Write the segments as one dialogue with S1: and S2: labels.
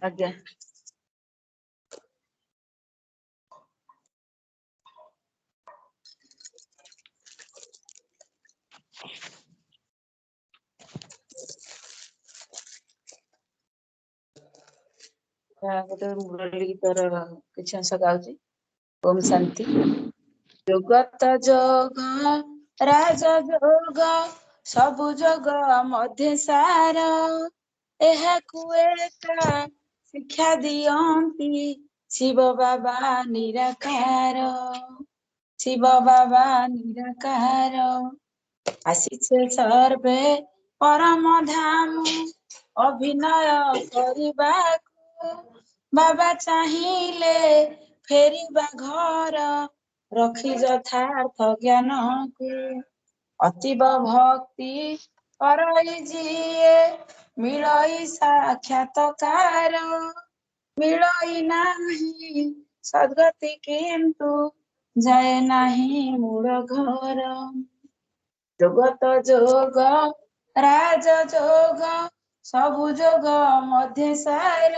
S1: आज्ञा। गोटे मुरली गीतर किसी अंश गाउची। ओम शांति। जगत जोग राज जोग सबु जोग मध्य सार एहाकु एका शिक्षा दियंती शिव बाबा निराकार। शिव बाबा निराकार आसीछे सर्वे परम धाम अभिनय करिबाकु बाबा चाहिले फेरिबा घर रखी यथार्थ ज्ञान को अतीब भक्ति करई जिए मिलई साक्षात्कार मिलई नाही सद्गति किंतु जाए नाही मूल घर। जगत जोग राज जोग सबु जोग मध्य सार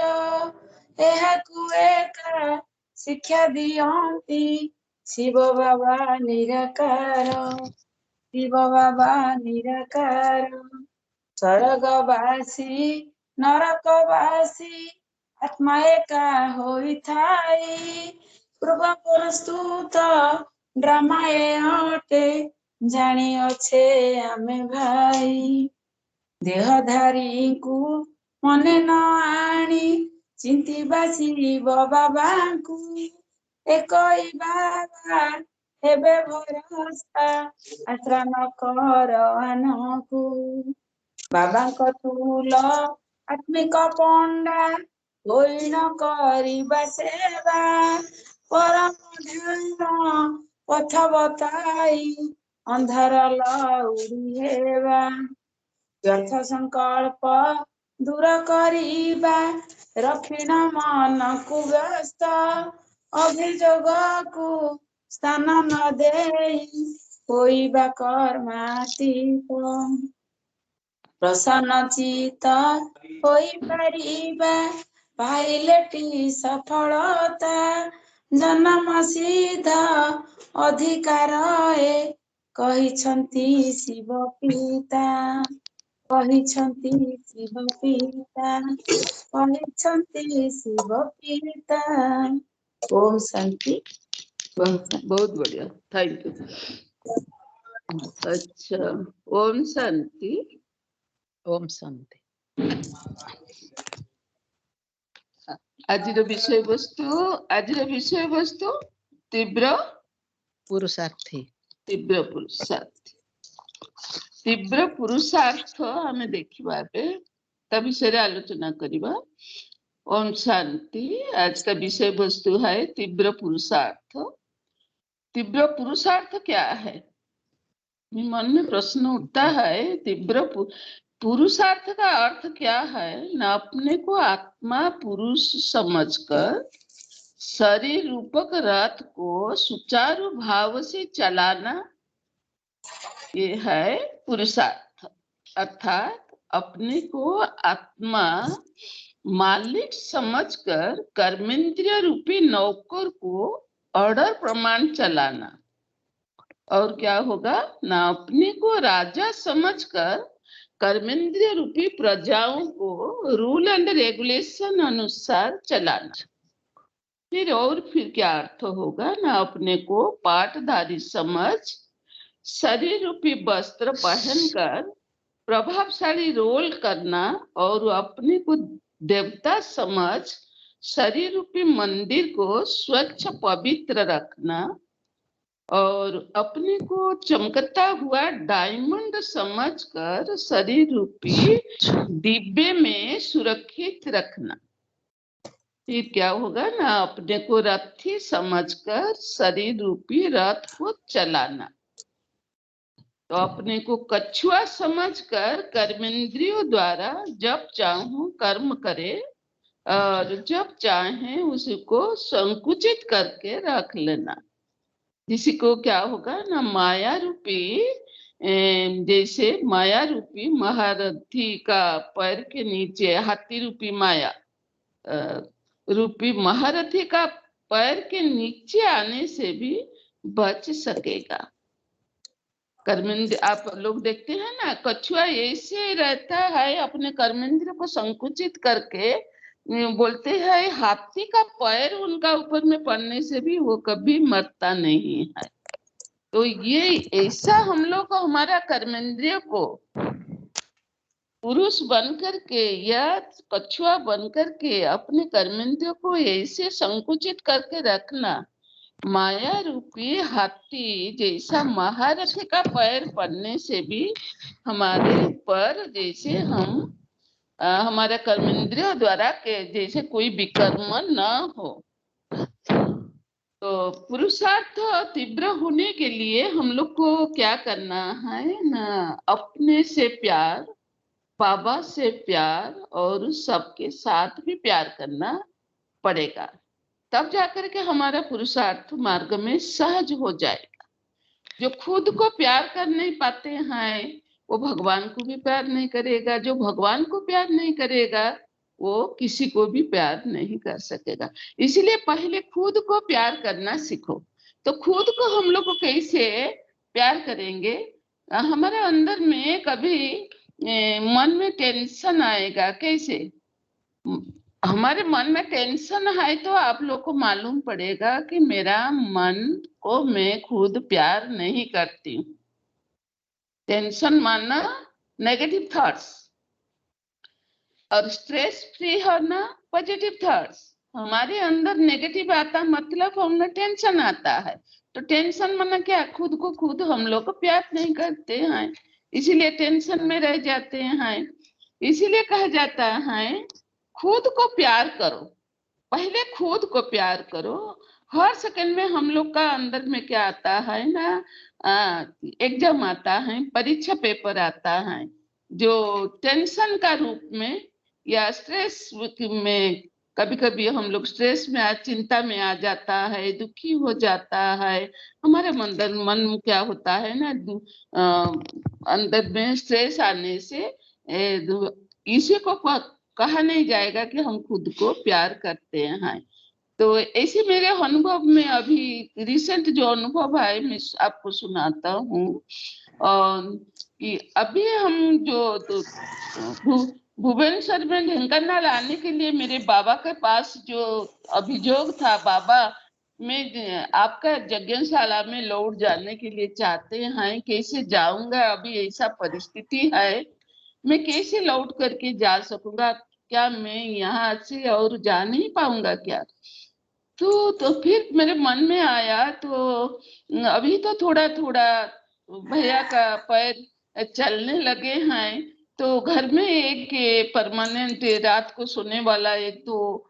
S1: एहाकु एका शिक्षा दियंती शिव बाबा निराकार। शिव बाबा निराकार स्वर्गवासी नरकवासी आत्मा एका होइथाई पूर्व प्रस्तुत ड्रामाए अटे जानी अच्छे आमे भाई देहधारी को मने न आनी चिंतिबा शिव बाबा को एकई बाबा हेबे भरोसा आश्रा न कर आनकु बाबा को तुल आत्मिक पंडा होई न करिबा सेवा परम ध्यान पथ बताई अंधार लउड़ी हेबा व्यर्थ संकल्प दूर करिबा रखिण मन को व्यस्त अभियोग को स्थान न देई होइबा कर्मातीत प्रसन्न चित होई पारिबा पाइलेटी सफलता जन्म सिद्ध अधिकार ए कहिछंती शिव पिता कहिछंती शिव पिता कहिछंती शिव पिता। ओम शांति।
S2: बहुत बढ़िया, थैंक यू। अच्छा, ओम शांति।
S3: ओम शांति।
S2: आज विषय वस्तु तीव्र
S3: पुरुषार्थी।
S2: तीव्र पुरुषार्थी। तीव्र पुरुषार्थ आमे देखिबा ता विषय आलोचना करिबा। ओम शांति। आज का विषय वस्तु है तीव्र पुरुषार्थ। तीव्र पुरुषार्थ क्या है? मन में प्रश्न उठता है, तीव्र पुरुषार्थ का अर्थ क्या है? न अपने को आत्मा पुरुष समझकर शरीर रूपक रथ को सुचारू भाव से चलाना, ये है पुरुषार्थ। अर्थात अपने को आत्मा मालिक समझकर कर्मेंद्रिय रूपी नौकर को ऑर्डर प्रमाण चलाना। और क्या होगा? ना अपने को राजा समझकर कर्मेंद्रिय रूपी प्रजाओं को रूल एंड रेगुलेशन अनुसार चलाना। फिर क्या अर्थ होगा? ना अपने को पाटधारी समझ शरीर रूपी वस्त्र पहनकर प्रभावशाली रोल करना और अपने को देवता समझ शरीर रूपी मंदिर को स्वच्छ पवित्र रखना और अपने को चमकता हुआ डायमंड समझकर शरीर रूपी डिब्बे में सुरक्षित रखना। फिर क्या होगा? ना अपने को रथी समझकर शरीर रूपी रथ को चलाना। तो अपने को कछुआ समझकर कर्मेंद्रियों द्वारा जब चाहूं कर्म करे और जब चाहे उसको संकुचित करके रख लेना। जिसी को क्या होगा? ना माया रूपी, जैसे माया रूपी महारथी का पैर के नीचे हाथी रूपी माया, रूपी महारथी का पैर के नीचे आने से भी बच सकेगा। कर्मेंद्र आप लोग देखते हैं ना, कछुआ ऐसे रहता है, अपने कर्मेंद्र को संकुचित करके बोलते हैं हाथी का पैर उनका ऊपर में पड़ने से भी वो कभी मरता नहीं है। तो ये ऐसा हम लोग को, हमारा कर्मेंद्रिय को पुरुष बनकर के या कछुआ बनकर के अपने कर्मेंद्रिय को ऐसे संकुचित करके रखना, माया रूपी हाथी जैसा महारथी का पैर पड़ने से भी हमारे ऊपर जैसे हम हमारे कर्मेंद्रियों द्वारा के जैसे कोई विकर्म न हो। तो पुरुषार्थ तीव्र होने के लिए हम लोग को क्या करना है ना, अपने से प्यार, बाबा से प्यार और सबके साथ भी प्यार करना पड़ेगा। तब जाकर के हमारा पुरुषार्थ मार्ग में सहज हो जाएगा। जो खुद को प्यार कर नहीं पाते हैं वो भगवान को भी प्यार नहीं करेगा, जो भगवान को प्यार नहीं करेगा वो किसी को भी प्यार नहीं कर सकेगा। इसलिए पहले खुद को प्यार करना सीखो। तो खुद को हम लोग को कैसे प्यार करेंगे, हमारे अंदर में कभी मन में टेंशन आएगा, कैसे हमारे मन में टेंशन है तो आप लोग को मालूम पड़ेगा कि मेरा मन को मैं खुद प्यार नहीं करती हूँ। टेंशन मानना नेगेटिव थॉट्स, और स्ट्रेस फ्री होना पॉजिटिव थॉट्स। हमारे अंदर नेगेटिव आता मतलब हमें टेंशन आता है। तो टेंशन माना क्या, खुद को खुद हम लोग को प्यार नहीं करते हैं, इसीलिए टेंशन में रह जाते हैं। इसीलिए कहा जाता है खुद को प्यार करो, पहले खुद को प्यार करो। हर सेकंड में हम लोग का अंदर में क्या आता है ना, एग्जाम आता है, परीक्षा पेपर आता है, जो टेंशन का रूप में या स्ट्रेस में, कभी कभी हम लोग स्ट्रेस में चिंता में आ जाता है, दुखी हो जाता है। हमारे मन में क्या होता है ना, अंदर में स्ट्रेस आने से इसी को कहा नहीं जाएगा कि हम खुद को प्यार करते हैं। तो ऐसे मेरे अनुभव में अभी रिसेंट जो अनुभव है मैं आपको सुनाता हूँ। कि अभी हम जो भुवनेश्वर में ढेंकानाल आने के लिए मेरे बाबा के पास जो अभियोग था, बाबा मैं आपका यज्ञशाला में लौट जाने के लिए चाहते हैं, कैसे जाऊंगा, अभी ऐसा परिस्थिति है, मैं कैसे लौट करके जा सकूंगा, क्या मैं यहाँ से और जा नहीं पाऊंगा क्या। तो फिर मेरे मन में आया, तो अभी तो थोड़ा थोड़ा भैया का पैर चलने लगे हैं, तो घर में एक परमानेंट रात को सोने वाला एक तो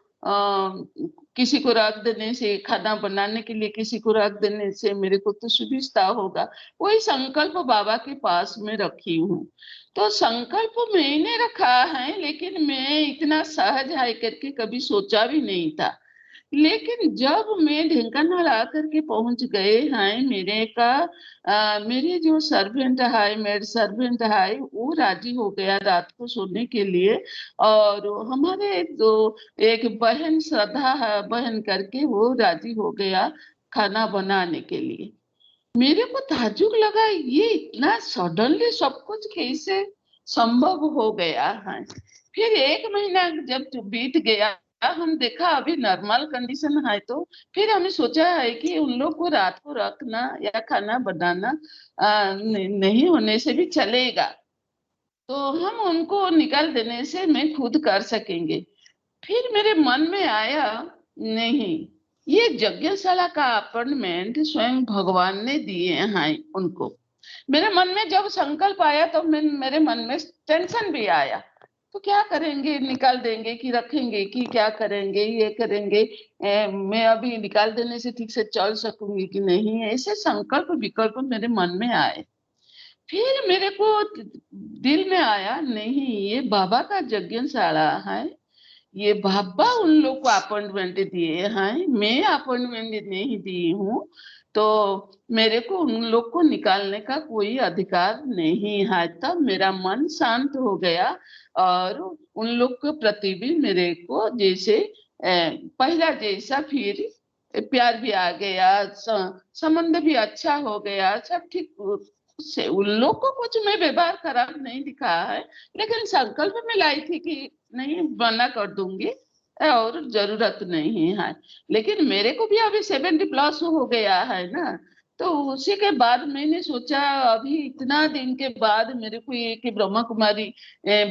S2: किसी को रख देने से, खाना बनाने के लिए किसी को रख देने से मेरे को तो सुविधा होगा। वही संकल्प बाबा के पास में रखी हूँ। तो संकल्प मैंने रखा है, लेकिन मैं इतना सहज है करके कभी सोचा भी नहीं था। लेकिन जब मैं ढेंकानाल आकर के पहुंच गए हैं, मेरे जो सर्वेंट है, मेड सर्वेंट है, वो राजी हो गया रात को सोने के लिए। और हमारे जो एक बहन श्रद्धा है, बहन करके, वो राजी हो गया खाना बनाने के लिए। मेरे को ताज्जुब लगा, ये इतना सडनली सब कुछ कैसे संभव हो गया है। फिर 1 महीना जब बीत गया, हम देखा अभी नॉर्मल कंडीशन है, तो फिर हमने सोचा है कि उन लोग को रात को रखना या खाना बनाना नहीं होने से भी चलेगा, तो हम उनको निकाल देने से मैं खुद कर सकेंगे। फिर मेरे मन में आया, नहीं, ये यज्ञशाला का अपॉइंटमेंट स्वयं भगवान ने दिए हैं उनको। मेरे मन में जब संकल्प आया तो मेरे मन में टेंशन भी आया, तो क्या करेंगे, निकाल देंगे कि रखेंगे कि क्या करेंगे, ये करेंगे, मैं अभी निकाल देने से ठीक से चल सकूंगी कि नहीं, ऐसे संकल्प विकल्प मेरे मन में आए। फिर मेरे को दिल में आया, नहीं, ये बाबा का यज्ञशाला है, ये बाबा उन लोग को अपॉइंटमेंट दिए हैं, मैं अपॉइंटमेंट नहीं दी हूँ। तो मेरे को उन लोग को निकालने का कोई अधिकार नहीं है। तब मेरा मन शांत हो गया और उन लोग के प्रति भी मेरे को जैसे पहला जैसा फिर प्यार भी आ गया, संबंध भी अच्छा हो गया, सब ठीक से। उन लोग को कुछ मैं व्यवहार खराब नहीं दिखा है, लेकिन संकल्प में लाई थी कि नहीं मना कर दूंगी और जरूरत नहीं है। लेकिन मेरे को भी अभी 70+ हो गया है ना, तो उसी के बाद मैंने सोचा अभी इतना दिन के बाद मेरे को ये कि ब्रह्मा कुमारी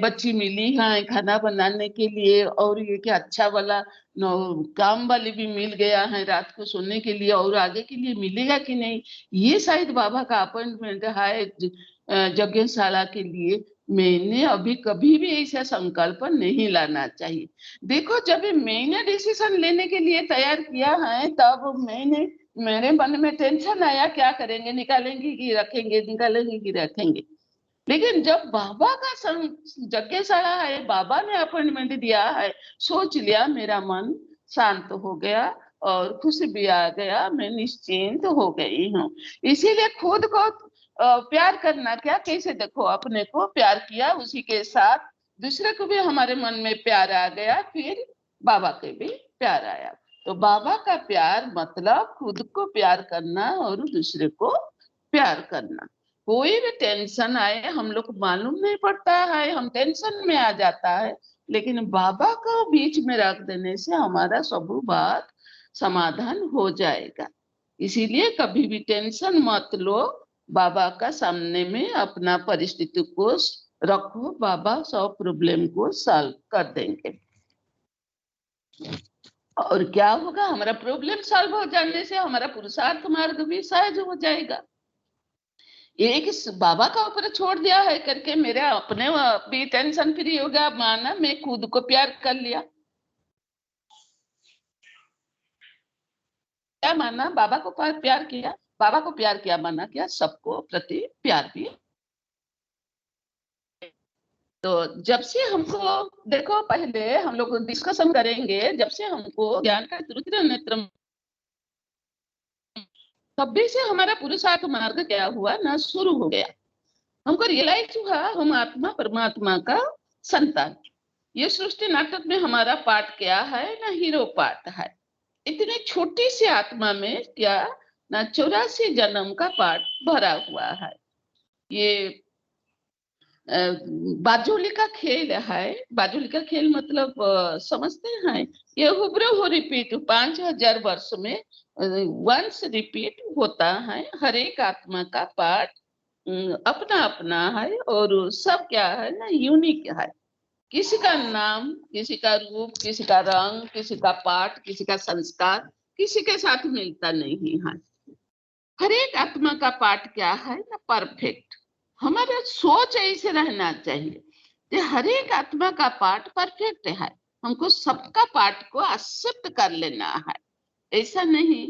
S2: बच्ची मिली है खाना बनाने के लिए, और ये कि अच्छा वाला काम वाली भी मिल गया है रात को सोने के लिए, और आगे के लिए मिलेगा कि नहीं, ये शायद बाबा का अपॉइंटमेंट है यज्ञशाला के लिए। मैंने अभी कभी भी ऐसा संकल्प नहीं लाना चाहिए। देखो जब मैंने डिसीजन लेने के लिए तैयार किया है, तब मेरे मन में टेंशन आया क्या करेंगे, निकालेंगे कि रखेंगे, निकालेंगे कि रखेंगे। लेकिन जब बाबा का यज्ञशाला है, बाबा ने अपॉइंटमेंट दिया है, सोच लिया, मेरा मन शांत हो गया और खुशी भी आ गया, मैं निश्चिंत हो गई हूँ। इसीलिए खुद को प्यार करना क्या, कैसे देखो अपने को प्यार किया, उसी के साथ दूसरे को भी हमारे मन में प्यार आ गया, फिर बाबा के भी प्यार आया। तो बाबा का प्यार मतलब खुद को प्यार करना और दूसरे को प्यार करना। कोई भी टेंशन आए हम लोग को मालूम नहीं पड़ता है, हम टेंशन में आ जाता है, लेकिन बाबा को बीच में रख देने से हमारा सब बात समाधान हो जाएगा। इसीलिए कभी भी टेंशन मत लो, बाबा का सामने में अपना परिस्थिति को रखो, बाबा सब प्रॉब्लम को सॉल्व कर देंगे। और क्या होगा, हमारा प्रॉब्लम सॉल्व हो जाने से हमारा पुरुषार्थ मार्ग भी सहज हो जाएगा। एक बाबा का ऊपर छोड़ दिया है करके मेरे अपने भी टेंशन फ्री हो गया, माना मैं खुद को प्यार कर लिया। क्या माना, बाबा को प्यार किया, बाबा को प्यार किया माना क्या, सबको प्रति प्यार भी। तो जब से हमको देखो, पहले हम लोग डिस्कशन करेंगे, जब से हमको ज्ञान का रुद्र नेत्र, तभी से हमारा पुरुषार्थ मार्ग क्या हुआ ना, शुरू हो गया। हमको रियलाइज हुआ हम आत्मा परमात्मा का संतान। ये सृष्टि नाटक में हमारा पार्ट क्या है ना, हीरो पार्ट है। इतनी छोटी सी आत्मा में क्या ना 84 जन्म का पार्ट भरा हुआ है। ये बाजुली का खेल है। बाजुली का खेल मतलब समझते हैं, ये हुबहू रिपीट 5000 वर्ष में वंस रिपीट होता है। हर एक आत्मा का पार्ट अपना अपना है, और सब क्या है ना, यूनिक है। किसी का नाम, किसी का रूप, किसी का रंग, किसी का पाठ, किसी का संस्कार किसी के साथ मिलता नहीं है। हर एक आत्मा का पाठ क्या है ना, परफेक्ट। हमारा सोच ऐसे रहना चाहिए कि हर एक आत्मा का पाठ परफेक्ट है, हमको सबका पाठ को एक्सेप्ट कर लेना है। ऐसा नहीं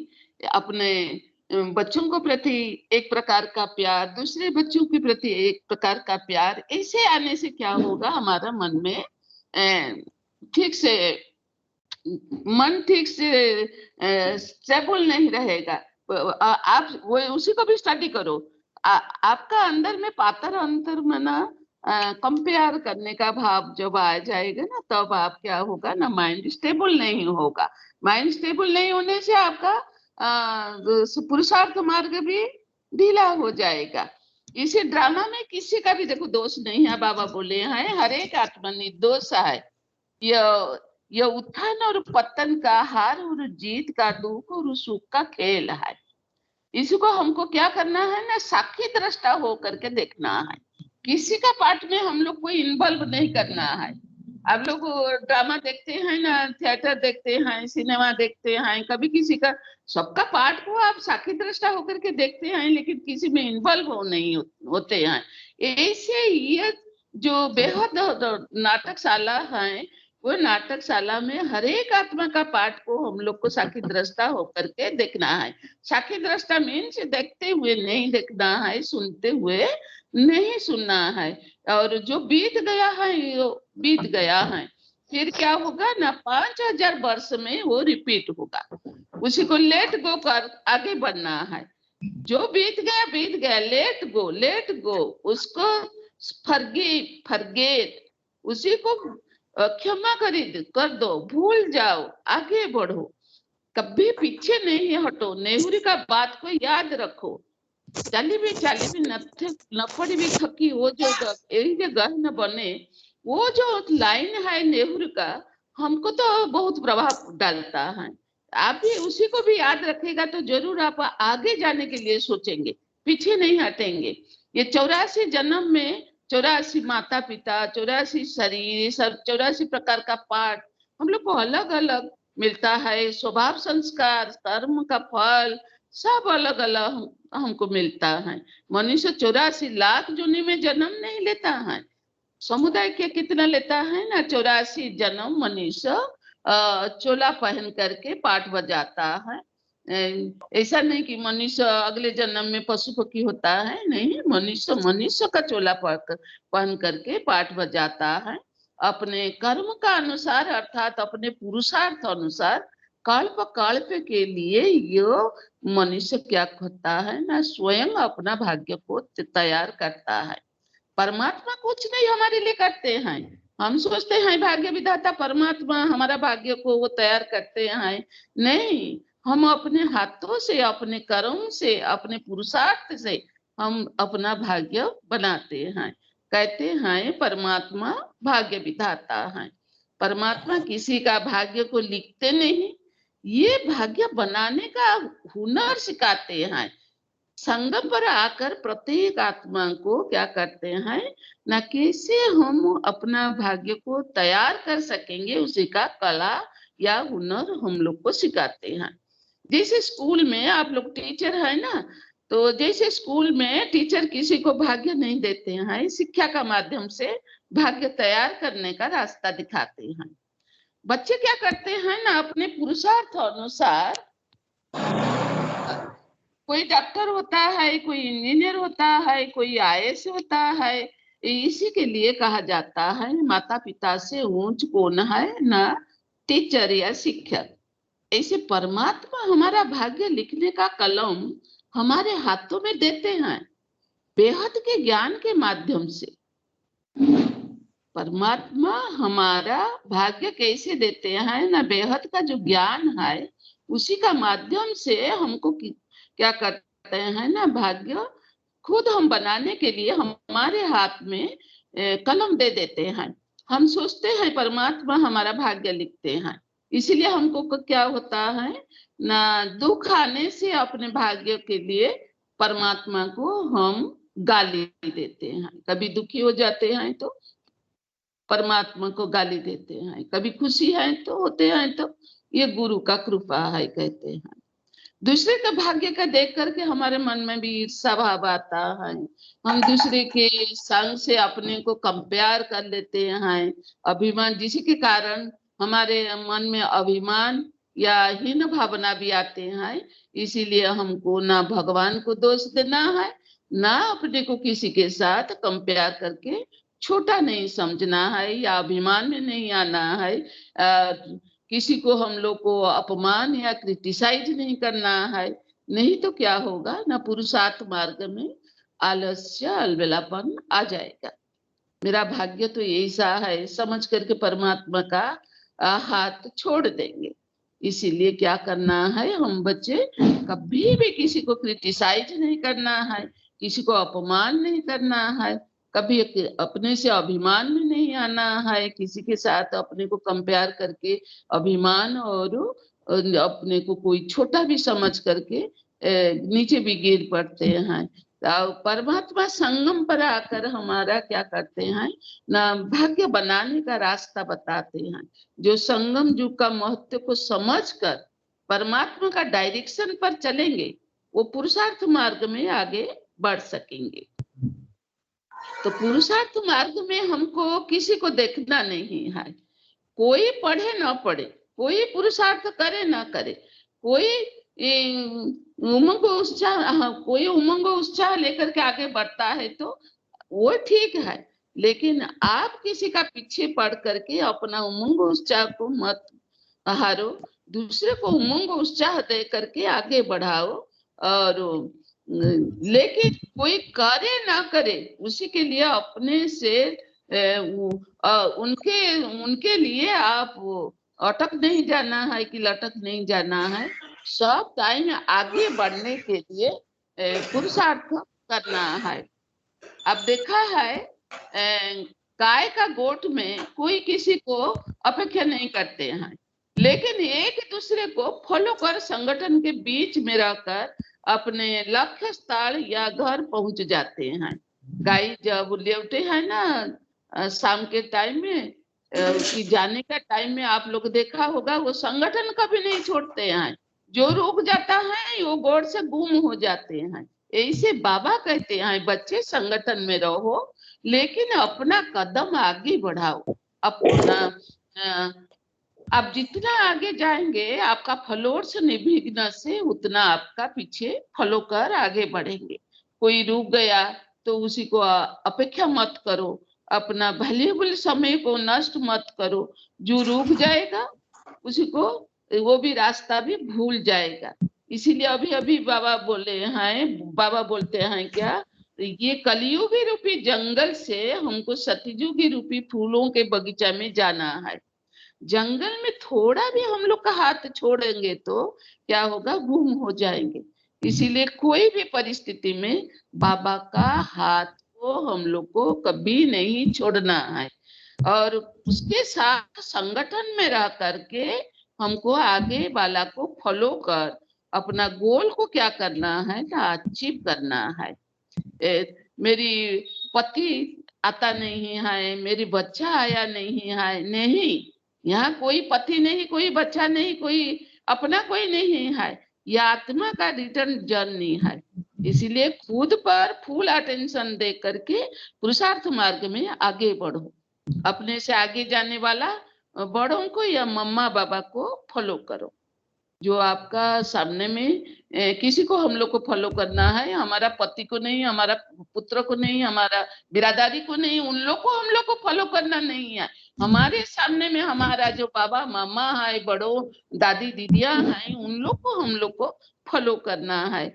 S2: अपने बच्चों को प्रति एक प्रकार का प्यार, दूसरे बच्चों के प्रति एक प्रकार का प्यार, ऐसे आने से क्या होगा, हमारा मन में ठीक से मन ठीक से स्टेबल नहीं रहेगा। आप वो उसी को भी स्टडी करो। आपका अंदर में पातर अंतर मना कंपेयर करने का भाव जब आ जाएगा ना, तब आप क्या होगा ना, माइंड स्टेबल नहीं होगा। माइंड स्टेबल नहीं होने से आपका पुरुषार्थ मार्ग भी ढीला हो जाएगा। इसी ड्रामा में किसी का भी देखो दोष नहीं है, बाबा बोले हैं हर एक आत्मा निर्दोष है। यह उत्थान और पतन का, हार और जीत का, दुख और सुख का खेल है। इसको हमको क्या करना है ना, साक्षी दृष्टा हो करके देखना है। किसी का पार्ट में हम लोग को इन्वॉल्व नहीं करना है। आप लोग ड्रामा देखते हैं ना, थिएटर देखते हैं, सिनेमा देखते हैं, कभी किसी का, सबका पार्ट को आप साक्षी दृष्टा होकर के देखते हैं, लेकिन किसी में इन्वॉल्व नहीं होते हैं। ऐसे ये जो बेहद नाटकशाला है, वो नाटकशाला में हर एक आत्मा का पाठ को हम लोग को साक्षी दृष्टा होकर के देखना है। साक्षी दृष्टा मीन्स देखते हुए नहीं देखना है, सुनते हुए नहीं सुनना है। और जो बीत गया है वो बीत गया है, फिर क्या होगा ना, 5000 वर्ष में वो रिपीट होगा। उसी को लेट गो कर आगे बढ़ना है। जो बीत गया, लेट गो, उसको फरगेट, उसी को क्षमा कर दो, भूल जाओ, आगे बढ़ो, कभी पीछे नहीं हटो। नेहुरी का बात को याद रखो। चाली भी न पड़ी भी थकी, वो जो यही गह न बने, वो जो लाइन है नेहरू का, हमको तो बहुत प्रभाव डालता है। आप भी उसी को भी याद रखेगा तो जरूर आप आगे जाने के लिए सोचेंगे, पीछे नहीं हटेंगे। ये 84 जन्म में 84 माता पिता, 84 शरीर, सब 84 प्रकार का पाठ हम लोग को अलग अलग मिलता है। स्वभाव, संस्कार, कर्म का फल सब अलग अलग हमको मिलता है। मनुष्य 84 लाख योनि में जन्म नहीं लेता है। समुदाय के कितना लेता है ना, 84 जन्म मनुष्य चोला पहन करके पाठ बजाता है। ऐसा नहीं कि मनुष्य अगले जन्म में पशु पक्षी होता है, नहीं, मनुष्य का चोला पहन करके पाठ बजाता है। अपने कर्म का अनुसार अर्थात अपने पुरुषार्थ अनुसार कल्प के लिए ये मनुष्य क्या होता है ना, स्वयं अपना भाग्य को तैयार करता है। परमात्मा कुछ नहीं हमारे लिए करते हैं। हम सोचते हैं भाग्य विधाता परमात्मा हमारा भाग्य को वो तैयार करते हैं, नहीं, हम अपने हाथों से, अपने कर्म से, अपने पुरुषार्थ से हम अपना भाग्य बनाते हैं। कहते हैं परमात्मा भाग्य विधाता है। परमात्मा किसी का भाग्य को लिखते नहीं, ये भाग्य बनाने का हुनर सिखाते हैं। संगम पर आकर प्रत्येक आत्मा को क्या करते हैं ना, कैसे हम अपना भाग्य को तैयार कर सकेंगे, उसी का कला या हुनर हम लोग को सिखाते हैं। जैसे स्कूल में आप लोग टीचर है ना, तो जैसे स्कूल में टीचर किसी को भाग्य नहीं देते हैं, शिक्षा का माध्यम से भाग्य तैयार करने का रास्ता दिखाते हैं। बच्चे क्या करते हैं ना, अपने पुरुषार्थ अनुसार, कोई डॉक्टर होता है, कोई इंजीनियर होता है, कोई आईएएस होता है। इसी के लिए कहा जाता है माता पिता से ऊंच कौन है ना, टीचर या शिक्षक। ऐसे परमात्मा हमारा भाग्य लिखने का कलम हमारे हाथों में देते हैं बेहद के ज्ञान के माध्यम से। परमात्मा हमारा भाग्य कैसे देते हैं ना, बेहद का जो ज्ञान है उसी का माध्यम से हमको क्या करते हैं ना, भाग्य खुद हम बनाने के लिए हमारे हाथ में कलम दे देते हैं। हम सोचते हैं परमात्मा हमारा भाग्य लिखते हैं, इसीलिए हमको क्या होता है ना, दुख आने से अपने भाग्य के लिए परमात्मा को हम गाली देते हैं। कभी दुखी हो जाते हैं तो परमात्मा को गाली देते हैं, कभी खुशी है तो होते हैं तो ये गुरु का कृपा है कहते हैं। दूसरे का भाग्य का देख करके हमारे मन में भी ईर्ष्या भाव आता है। हम दूसरे के संग से अपने को कंपेयर कर लेते हैं, अभिमान, जिसी के कारण हमारे मन में अभिमान या हीन भावना भी आते हैं। इसीलिए हमको ना भगवान को दोष देना है, ना अपने को किसी के साथ कंपेयर करके छोटा नहीं समझना है या अभिमान में नहीं आना है। किसी को हम लोग को अपमान या क्रिटिसाइज नहीं करना है, नहीं तो क्या होगा ना, पुरुषार्थ मार्ग में आलस्य अलबेलापन आ जाएगा। मेरा भाग्य तो ऐसा है समझ करके परमात्मा का हाथ छोड़ देंगे। इसीलिए क्या करना है, हम बच्चे कभी भी किसी को क्रिटिसाइज नहीं करना है, किसी को अपमान नहीं करना है, कभी अपने से अभिमान में नहीं आना है, किसी के साथ अपने को कंपेयर करके अभिमान और अपने को कोई छोटा भी समझ करके नीचे भी गिर पड़ते हैं। परमात्मा संगम पर आकर हमारा क्या करते हैं ना, भाग्य बनाने का रास्ता बताते हैं। जो संगम युग का महत्व को समझकर परमात्मा का डायरेक्शन पर चलेंगे, वो पुरुषार्थ मार्ग में आगे बढ़ सकेंगे। तो पुरुषार्थ मार्ग में हमको किसी को देखना नहीं है, कोई पढ़े ना पढ़े, कोई पुरुषार्थ करे ना करे, कोई उमंग उत्साह लेकर के आगे बढ़ता है तो वो ठीक है, लेकिन आप किसी का पीछे पड़ करके अपना उमंग उत्साह को मत हारो। दूसरे को उमंग उत्साह दे करके आगे बढ़ाओ। और लेकिन कोई करे ना करे उसी के लिए अपने से उनके उनके लिए आप अटक नहीं जाना है कि लटक नहीं जाना है। सब टाइम आगे बढ़ने के लिए पुरुषार्थ करना है। अब देखा है गाय का गोठ में कोई किसी को अपेक्षा नहीं करते हैं, लेकिन एक दूसरे को फॉलो कर संगठन के बीच में रहकर अपने लक्ष्य स्थल या घर पहुंच जाते हैं। गाय जब लेवटे है ना शाम के टाइम में कि जाने का टाइम में आप लोग देखा होगा वो संगठन कभी नहीं छोड़ते हैं। जो रुक जाता है वो गोड़ से गुम हो जाते हैं। ऐसे बाबा कहते हैं बच्चे संगठन में रहो लेकिन अपना कदम आगे बढ़ाओ। अपना आप जितना आगे जाएंगे आपका फॉलोअर्स निर्विघ्न से उतना आपका पीछे फॉलो कर आगे बढ़ेंगे। कोई रुक गया तो उसी को अपेक्षा मत करो, अपना वैल्यूएबल समय को नष्ट मत करो। जो रुक जाएगा उसी को वो भी रास्ता भी भूल जाएगा। इसीलिए अभी अभी बाबा बोलते हैं क्या, ये कलियुगी रूपी जंगल से हमको सतयुगी रूपी फूलों के बगीचा में जाना है। जंगल में थोड़ा भी हम लोग का हाथ छोड़ेंगे तो क्या होगा, गुम हो जाएंगे। इसीलिए कोई भी परिस्थिति में बाबा का हाथ को हम लोग को कभी नहीं छोड़ना है और उसके साथ संगठन में रह करके हमको आगे वाला को फॉलो कर अपना गोल को क्या करना है ना अचीव करना है। मेरी पति आता नहीं है, मेरी बच्चा आया नहीं है, नहीं, यहाँ कोई पति नहीं, कोई बच्चा नहीं, कोई अपना कोई नहीं है। यह आत्मा का रिटर्न जर्नी है। इसीलिए खुद पर फुल अटेंशन दे करके पुरुषार्थ मार्ग में आगे बढ़ो। अपने से आगे जाने वाला बड़ों को या मम्मा बाबा को फॉलो करो। जो आपका सामने में किसी को हम लोग को फॉलो करना है, हमारा पति को नहीं, हमारा पुत्र को नहीं, हमारा बिरादरी को नहीं, उन लोग को हम लोग को फॉलो करना नहीं है। हमारे सामने में हमारा जो बाबा मामा है, बड़ों दादी दीदियां हैं, उन लोग को हम लोग को फॉलो करना है।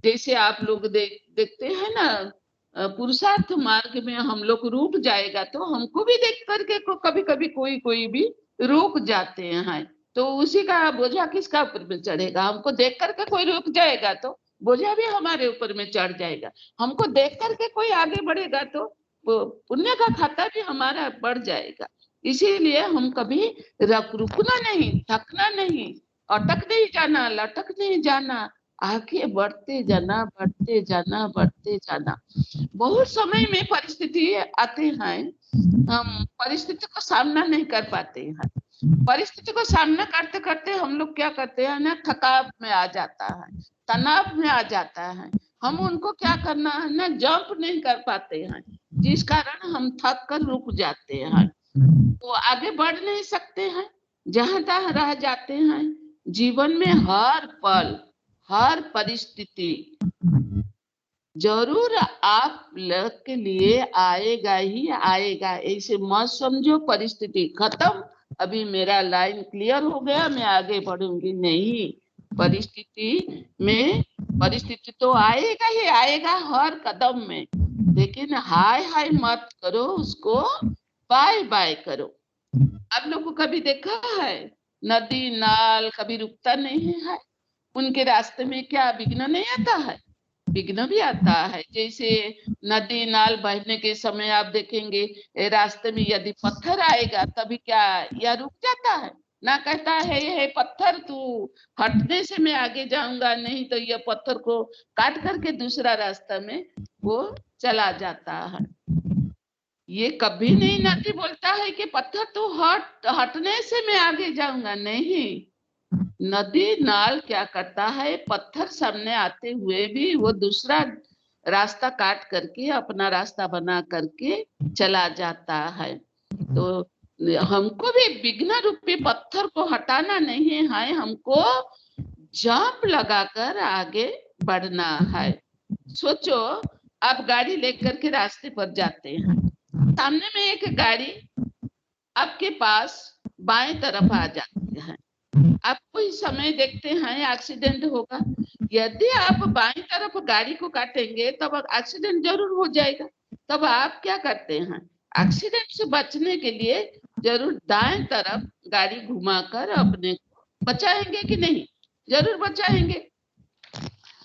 S2: जैसे आप लोग देखते हैं ना पुरुषार्थ मार्ग में हम लोग रुक जाएगा तो हमको भी देख करके कभी कभी कोई भी रुक जाते हैं, तो उसी का बोझा किसका ऊपर में चढ़ेगा। हमको देख करके कोई रुक जाएगा तो बोझा भी हमारे ऊपर में चढ़ जाएगा। हमको देख करके कोई आगे बढ़ेगा तो पुण्य का खाता भी हमारा बढ़ जाएगा। इसीलिए हम कभी रुकना नहीं, थकना नहीं, अटक नहीं जाना, लटक नहीं जाना, आगे बढ़ते जाना, बढ़ते जाना, बढ़ते जाना। बहुत समय में परिस्थिति आते हैं, हम परिस्थिति को सामना नहीं कर पाते हैं। परिस्थिति को सामना करते करते हम लोग क्या करते हैं ना, थकाव में आ जाता है, तनाव में आ जाता है। हम उनको क्या करना है ना, जंप नहीं कर पाते हैं, जिस कारण हम थक कर रुक जाते हैं, तो आगे बढ़ नहीं सकते हैं, जहां तहां रह जाते हैं। जीवन में हर पल हर परिस्थिति जरूर आप लोग के लिए आएगा ही आएगा। ऐसे मत समझो परिस्थिति खत्म, अभी मेरा लाइन क्लियर हो गया, मैं आगे बढ़ूंगी, नहीं। परिस्थिति तो आएगा ही आएगा हर कदम में, लेकिन हाय हाय मत करो, उसको बाय बाय करो। आप लोग को कभी देखा है नदी नाल कभी रुकता नहीं है, उनके रास्ते में क्या विघ्न नहीं आता है, विघ्न भी आता है। जैसे नदी नाल बहने के समय आप देखेंगे रास्ते में यदि पत्थर आएगा तभी क्या यह रुक जाता है ना, कहता है ये पत्थर तू हटने से मैं आगे जाऊंगा, नहीं तो यह पत्थर को काट करके दूसरा रास्ता में वो चला जाता है। ये कभी नहीं नदी बोलता है कि पत्थर तो हटने से मैं आगे जाऊंगा, नहीं। नदी नाल क्या करता है, पत्थर सामने आते हुए भी वो दूसरा रास्ता काट करके अपना रास्ता बना करके चला जाता है। तो हमको भी विघ्न रूपी पत्थर को हटाना नहीं है, हमको जंप लगाकर आगे बढ़ना है। सोचो आप गाड़ी लेकर के रास्ते पर जाते हैं, सामने में एक गाड़ी, आप आपके पास बाएं तरफ आ जाते हैं। आप कोई समय देखते हैं एक्सीडेंट होगा, यदि आप बाएं तरफ गाड़ी को काटेंगे तब एक्सीडेंट जरूर हो जाएगा। तब आप क्या करते हैं, एक्सीडेंट से बचने के लिए जरूर दाएं तरफ गाड़ी घुमाकर अपने को बचाएंगे कि नहीं? जरूर बचाएंगे।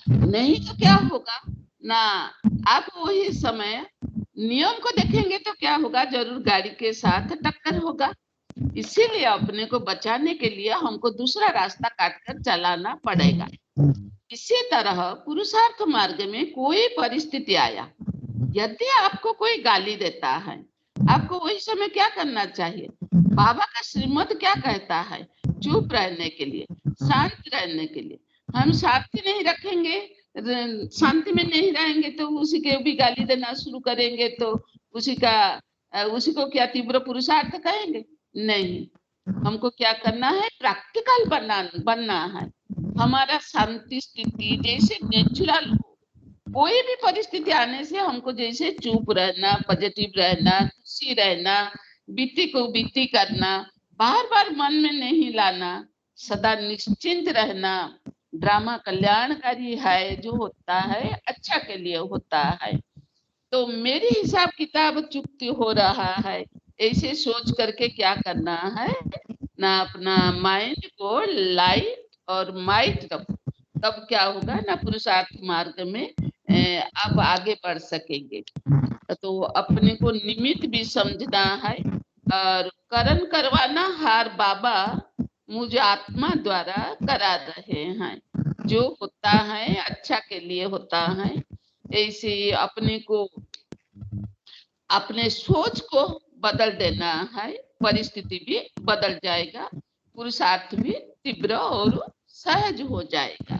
S2: नहीं तो क्या होगा ना, आप वही समय नियम को देखेंगे तो क्या होगा, जरूर गाड़ी के साथ टक्कर होगा। इसीलिए अपने को बचाने के लिए हमको दूसरा रास्ता काटकर चलाना पड़ेगा। इसी तरह पुरुषार्थ मार्ग में कोई परिस्थिति आया, यदि आपको कोई गाली देता है, आपको वही समय क्या करना चाहिए? बाबा का श्रीमत क्या कहता है? चुप रहने के लिए, शांत रहने के लिए। हम शांति नहीं रखेंगे, शांति में नहीं रहेंगे तो उसी के भी गाली देना शुरू करेंगे तो उसी को क्या तीव्र पुरुषार्थ कहेंगे? नहीं, हमको क्या करना है, प्रैक्टिकल बनना है। हमारा शांति स्थिति जैसे नेचुरल हो, कोई भी परिस्थिति आने से हमको जैसे चुप रहना, पॉजिटिव रहना, खुशी रहना, बीती को बीती करना, बार बार मन में नहीं लाना, सदा निश्चिंत रहना। ड्रामा कल्याणकारी है, जो होता है अच्छा के लिए होता है। तो मेरी हिसाब किताब चुकती हो रहा है, ऐसे सोच करके क्या करना है ना, अपना माइंड को लाइट और माइट रखो, तब क्या होगा ना, पुरुषार्थ मार्ग में आप आगे बढ़ सकेंगे। तो अपने को निमित्त भी समझना है और करण करवाना हर बाबा मुझे आत्मा द्वारा करा रहे हैं। जो होता है अच्छा के लिए होता है। ऐसे अपने को, अपने सोच को बदल देना है, परिस्थिति भी बदल जाएगा, पुरुषार्थ भी तीव्र और सहज हो जाएगा।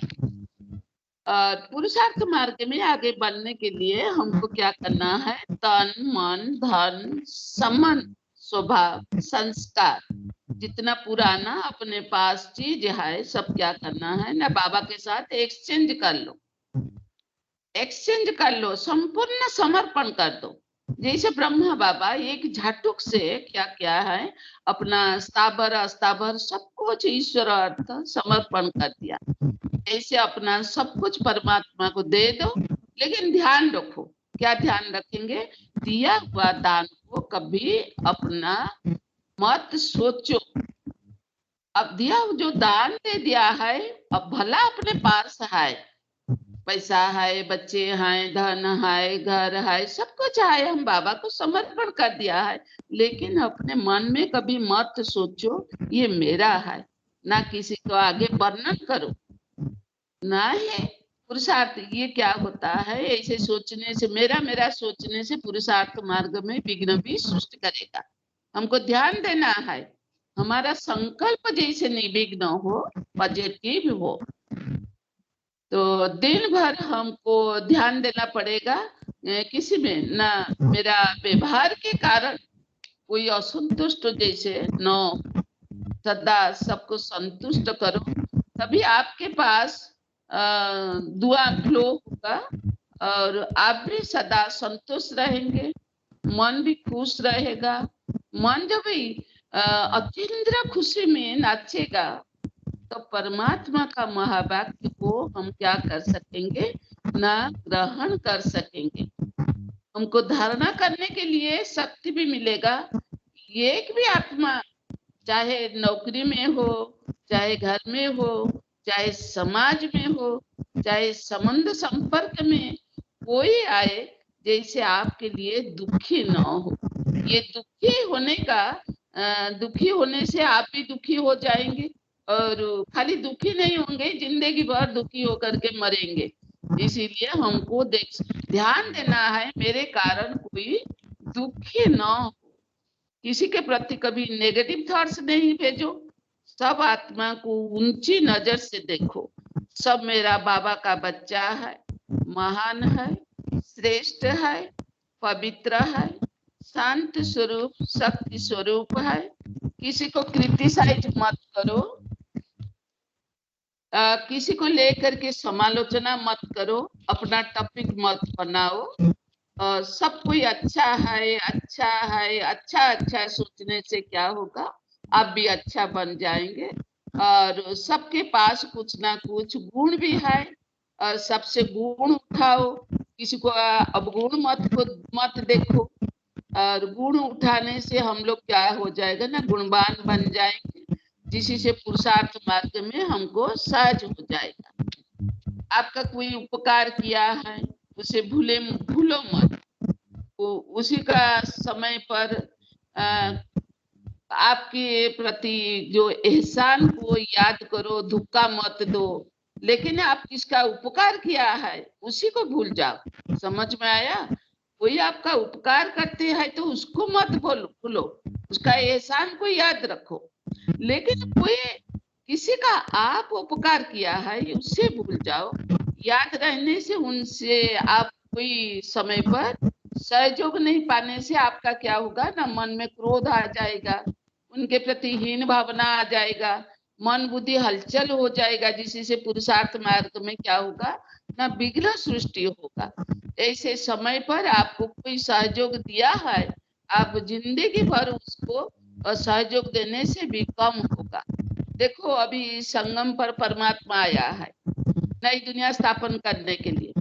S2: पुरुषार्थ मार्ग में आगे बढ़ने के लिए हमको क्या करना है, तन मन धन सम्मान स्वभाव संस्कार जितना पुराना अपने पास चीज है सब क्या करना है ना, बाबा के साथ एक्सचेंज कर लो, एक्सचेंज कर लो, संपूर्ण समर्पण कर दो। जैसे ब्रह्मा बाबा एक झाटुक से क्या क्या है, अपना स्थावर अस्तावर सब कुछ ईश्वर अर्थ समर्पण कर दिया। ऐसे अपना सब कुछ परमात्मा को दे दो, लेकिन ध्यान रखो, क्या ध्यान रखेंगे, दिया हुआ दान को कभी अपना मत सोचो। अब दिया जो दान दे दिया है, अब भला अपने पास है, पैसा है, बच्चे हैं, धन है, घर है, सब कुछ है, हम बाबा को समर्पण कर दिया है, लेकिन अपने मन में कभी मत सोचो ये मेरा है, ना किसी को आगे वर्णन करो, ना है पुरुषार्थ। ये क्या होता है, ऐसे सोचने से, मेरा मेरा सोचने से पुरुषार्थ मार्ग में विघ्न भी सृष्टि करेगा। हमको ध्यान देना है, हमारा संकल्प जैसे निर्विघ्न हो, पॉजिटिव हो। तो दिन भर हमको ध्यान देना पड़ेगा किसी में ना, मेरा व्यवहार के कारण कोई असंतुष्ट जैसे न, सदा सबको संतुष्ट करो, तभी आपके पास दुआ फ्लो होगा और आप भी सदा संतुष्ट रहेंगे, मन भी खुश रहेगा। मन जब भी अतीन्द्र खुशी में नाचेगा तो परमात्मा का महावाक्य को हम क्या कर सकेंगे ना, ग्रहण कर सकेंगे। हमको धारणा करने के लिए शक्ति भी मिलेगा। एक भी आत्मा चाहे नौकरी में हो, चाहे घर में हो, चाहे समाज में हो, चाहे संबंध संपर्क में कोई आए, जैसे आपके लिए दुखी न हो। ये दुखी होने का, दुखी होने से आप भी दुखी हो जाएंगे और खाली दुखी नहीं होंगे, जिंदगी भर दुखी होकर के मरेंगे। इसीलिए हमको ध्यान देना है, मेरे कारण कोई दुखी न हो। किसी के प्रति कभी नेगेटिव थॉट्स नहीं भेजो, सब आत्मा को ऊंची नजर से देखो। सब मेरा बाबा का बच्चा है, महान है, श्रेष्ठ है, पवित्र है, शांत स्वरूप, शक्ति स्वरूप है। किसी को क्रिटिसाइज मत करो, किसी को लेकर के समालोचना मत करो, अपना टॉपिक मत बनाओ। सब कोई अच्छा है, अच्छा है, अच्छा अच्छा सोचने से क्या होगा, आप भी अच्छा बन जाएंगे। और सबके पास कुछ ना कुछ गुण भी है, और सबसे गुण उठाओ, किसी को अवगुण मत देखो। और गुण उठाने से हम लोग क्या हो जाएगा ना, गुणवान बन जाएंगे, जिसी से पुरुषार्थ मार्ग में हमको सहज हो जाएगा। आपका कोई उपकार किया है, उसे भूलो मत। वो उसी का समय पर आपके प्रति जो एहसान को याद करो, धोखा मत दो। लेकिन आप किसका उपकार किया है उसी को भूल जाओ। समझ में आया? कोई आपका उपकार करते हैं तो उसको मत भूलो, उसका एहसान को याद रखो। लेकिन कोई किसी का आप उपकार किया है उससे भूल जाओ। याद रहने से उनसे आप कोई समय पर सहयोग नहीं पाने से आपका क्या होगा ना, मन में क्रोध आ जाएगा, उनके प्रति हीन भावना आ जाएगा, मन बुद्धि हलचल हो जाएगा, जिसी से पुरुषार्थ मार्ग में क्या होगा ना, विघ्न सृष्टि होगा। ऐसे समय पर आपको कोई सहयोग दिया है, आप जिंदगी भर उसको सहयोग देने से भी कम होगा। देखो अभी संगम पर परमात्मा आया है नई दुनिया स्थापन करने के लिए।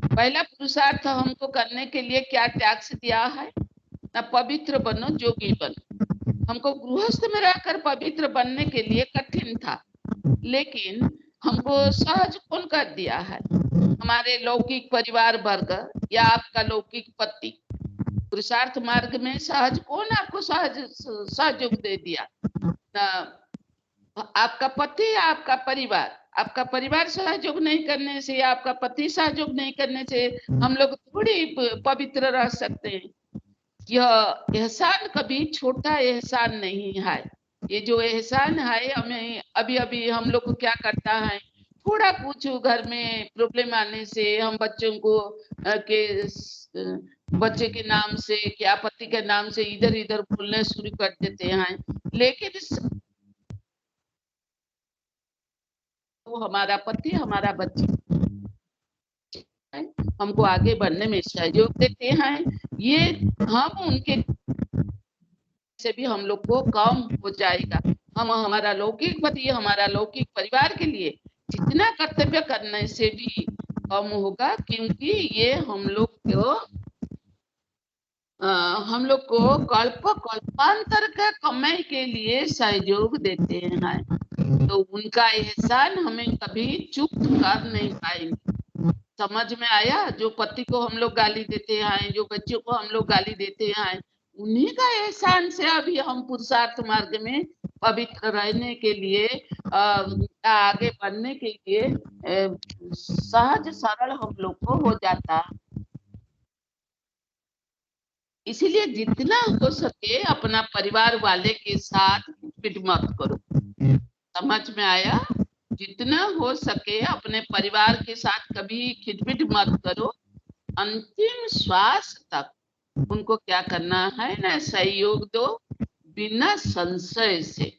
S2: पहला पुरुषार्थ हमको करने के लिए क्या टैक्स दिया है ना, पवित्र बनो, जोगी बनो। हमको गृहस्थ में रहकर पवित्र बनने के लिए कठिन था, लेकिन हमको सहज कौन कर दिया है? हमारे लौकिक परिवार वर्ग या आपका लौकिक पति। पुरुषार्थ मार्ग में सहज कौन आपको सहयोग दे दिया ना? आपका पति या आपका परिवार। आपका परिवार सहयोग नहीं करने से, आपका पति सहयोग नहीं करने से हम लोग थोड़ी पवित्र रह सकते हैं। यह एहसान कभी छोटा एहसान नहीं है। ये जो एहसान है, हमें अभी अभी हम लोग को क्या करता है, थोड़ा कुछ घर में प्रॉब्लम आने से हम बच्चों को बच्चे के नाम से क्या पति के नाम से इधर इधर बोलने शुरू कर देते हैं। लेकिन वो हमारा पति हमारा बच्चा हमको आगे बढ़ने में सहयोग देते हैं। ये हम उनके से भी हम लोग को कम हो जाएगा। हम हमारा लौकिक पति हमारा लौकिक परिवार के लिए जितना कर्तव्य करने से भी कम होगा, क्योंकि ये हम लोग को कल्पांतर का कमाई के लिए सहयोग देते हैं। तो उनका एहसान हमें कभी चुक्त कर नहीं पाएंगे। समझ में आया? जो पति को हम लोग गाली देते हैं, जो बच्चों को हम लोग गाली देते हैं, उन्हीं का एहसान से अभी हम पुरुषार्थ मार्ग में पवित्र रहने के लिए आगे बढ़ने के लिए सहज सरल हम लोग को हो जाता। इसीलिए जितना हो सके अपना परिवार वाले के साथ पिट मत करो। समझ में आया? जितना हो सके अपने परिवार के साथ कभी खिटपिट मत करो। अंतिम श्वास तक उनको क्या करना है ना, सहयोग दो बिना संशय से।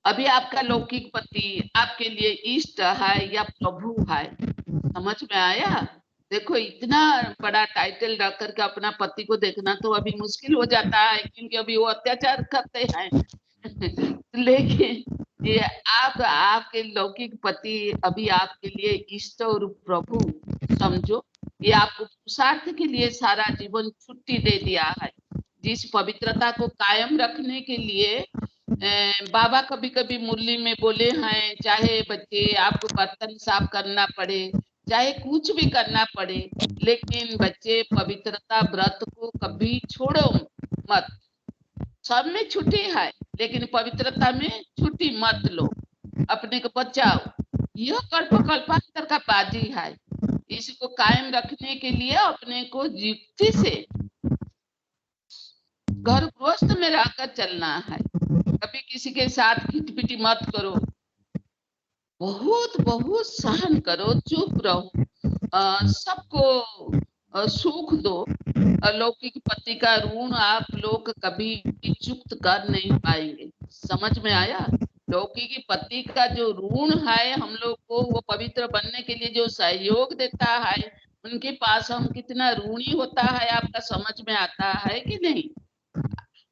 S2: अभी आपका लौकिक पति आपके लिए इष्ट है या प्रभु है? समझ में आया? देखो इतना बड़ा टाइटल रख करके अपना पति को देखना तो अभी मुश्किल हो जाता है, क्योंकि अभी वो अत्याचार करते हैं। लेकिन ये आपके लौकिक पति अभी आपके लिए इष्ट और प्रभु समझो। ये आपको पुरुषार्थ के लिए सारा जीवन छुट्टी दे दिया है। जिस पवित्रता को कायम रखने के लिए बाबा कभी कभी मुरली में बोले हैं, चाहे बच्चे आपको बर्तन साफ करना पड़े, चाहे कुछ भी करना पड़े, लेकिन बच्चे पवित्रता व्रत को कभी छोड़ो मत। सब में छुट्टी है, लेकिन पवित्रता में छुट्टी मत लो, अपने को बचाओ। यह कल्पांतर का बाजी है। इसको कायम रखने के लिए अपने को युक्ति से घर गृहस्थ में रहकर चलना है। कभी किसी के साथ खिटपिटी मत करो, बहुत बहुत सहन करो, चुप रहो, सबको सुख दो। लौकिक पति का ऋण आप लोग कभी चुक्त कर नहीं पाएंगे। समझ में आया? लौकिक पति का जो ऋण है हम लोग को, वो पवित्र बनने के लिए जो सहयोग देता है, उनके पास हम कितना ऋणी होता है आपका समझ में आता है कि नहीं?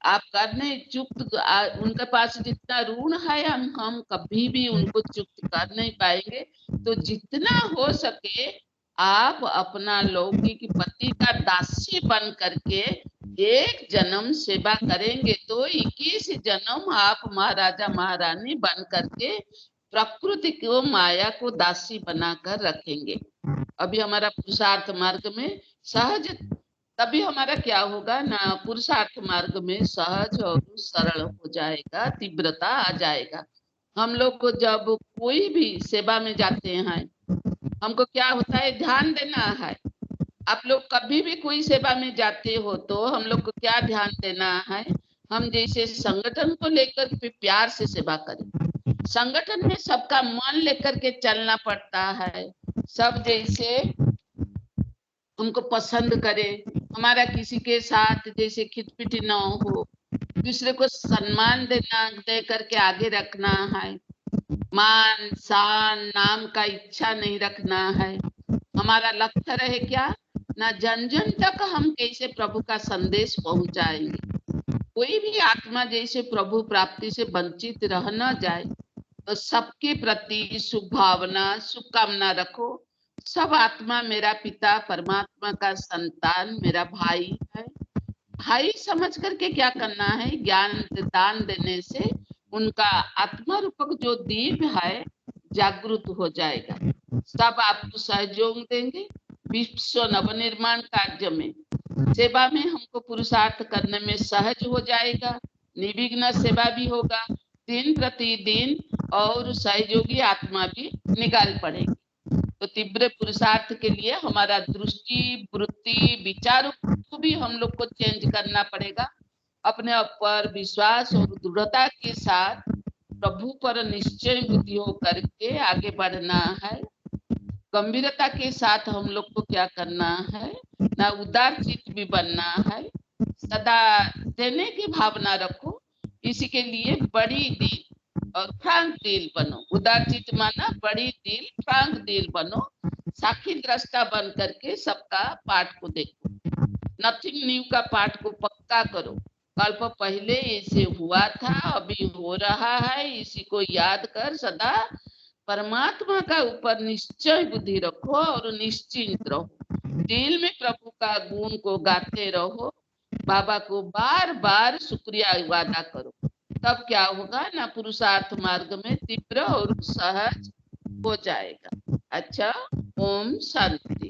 S2: आप करने चुक्त उनके पास जितना ऋण है हम कभी भी उनको चुक्त कर नहीं पाएंगे। तो जितना हो सके आप अपना लौकिक पति का दासी बन करके एक जन्म सेवा करेंगे तो 21 जन्म आप महाराजा महारानी बन करके प्रकृति को माया को दासी बनाकर रखेंगे। अभी हमारा पुरुषार्थ मार्ग में सहज, तभी हमारा क्या होगा ना, पुरुषार्थ मार्ग में सहज और सरल हो जाएगा, तीव्रता आ जाएगा। हम लोग को जब कोई भी सेवा में जाते हैं हमको क्या होता है, ध्यान देना है। आप लोग कभी भी कोई सेवा में जाते हो तो हम लोग को क्या ध्यान देना है, हम जैसे संगठन को लेकर के प्यार से सेवा करें। संगठन में सबका मन लेकर के चलना पड़ता है, सब जैसे हमको पसंद करे, हमारा किसी के साथ जैसे खिटपिट न हो, दूसरे को सम्मान देना दे करके आगे रखना है, मान शान नाम का इच्छा नहीं रखना है। हमारा लक्ष्य रहे क्या ना, जन जन तक हम कैसे प्रभु का संदेश पहुंचाएंगे। कोई भी आत्मा जैसे प्रभु प्राप्ति से वंचित रह न जाए, तो सबके प्रति शुभ भावना शुभकामना रखो। सब आत्मा मेरा पिता परमात्मा का संतान मेरा भाई है। भाई समझ करके क्या करना है, ज्ञान दान देने से उनका आत्मा रूपक जो दीप है जागृत हो जाएगा। सब आपको सहयोग देंगे विश्व नवनिर्माण कार्य में, सेवा में हमको पुरुषार्थ करने में सहज हो जाएगा, निर्विघ्न सेवा भी होगा दिन प्रतिदिन, और सहयोगी आत्मा भी निकाल पड़ेगी। तो तीव्र पुरुषार्थ के लिए हमारा दृष्टि वृत्ति विचार को भी हम लोग को चेंज करना पड़ेगा। अपने ऊपर विश्वास और दृढ़ता के साथ प्रभु पर निश्चय बुद्धि हो करके आगे बढ़ना है। गंभीरता के साथ हम लोग को क्या करना है ना, उदार चित्त भी बनना है, सदा देने की भावना रखो। इसी के लिए बड़ी दिल और फ्रांक दिल बनो। उदार चित्त माना बड़ी दिल फ्रांक दिल बनो, साक्षी दृष्टा बन करके सबका पाठ को देखो। नथिंग न्यू का पाठ को पक्का करो। कल्प पहले ऐसे हुआ था, अभी हो रहा है, इसी को याद कर सदा परमात्मा का ऊपर निश्चय बुद्धि रखो और निश्चिंत रहो। दिल में प्रभु का गुण को गाते रहो, बाबा को बार बार शुक्रिया वादा करो। तब क्या होगा ना, पुरुषार्थ मार्ग में तीव्र और सहज हो जाएगा। अच्छा, ओम शांति।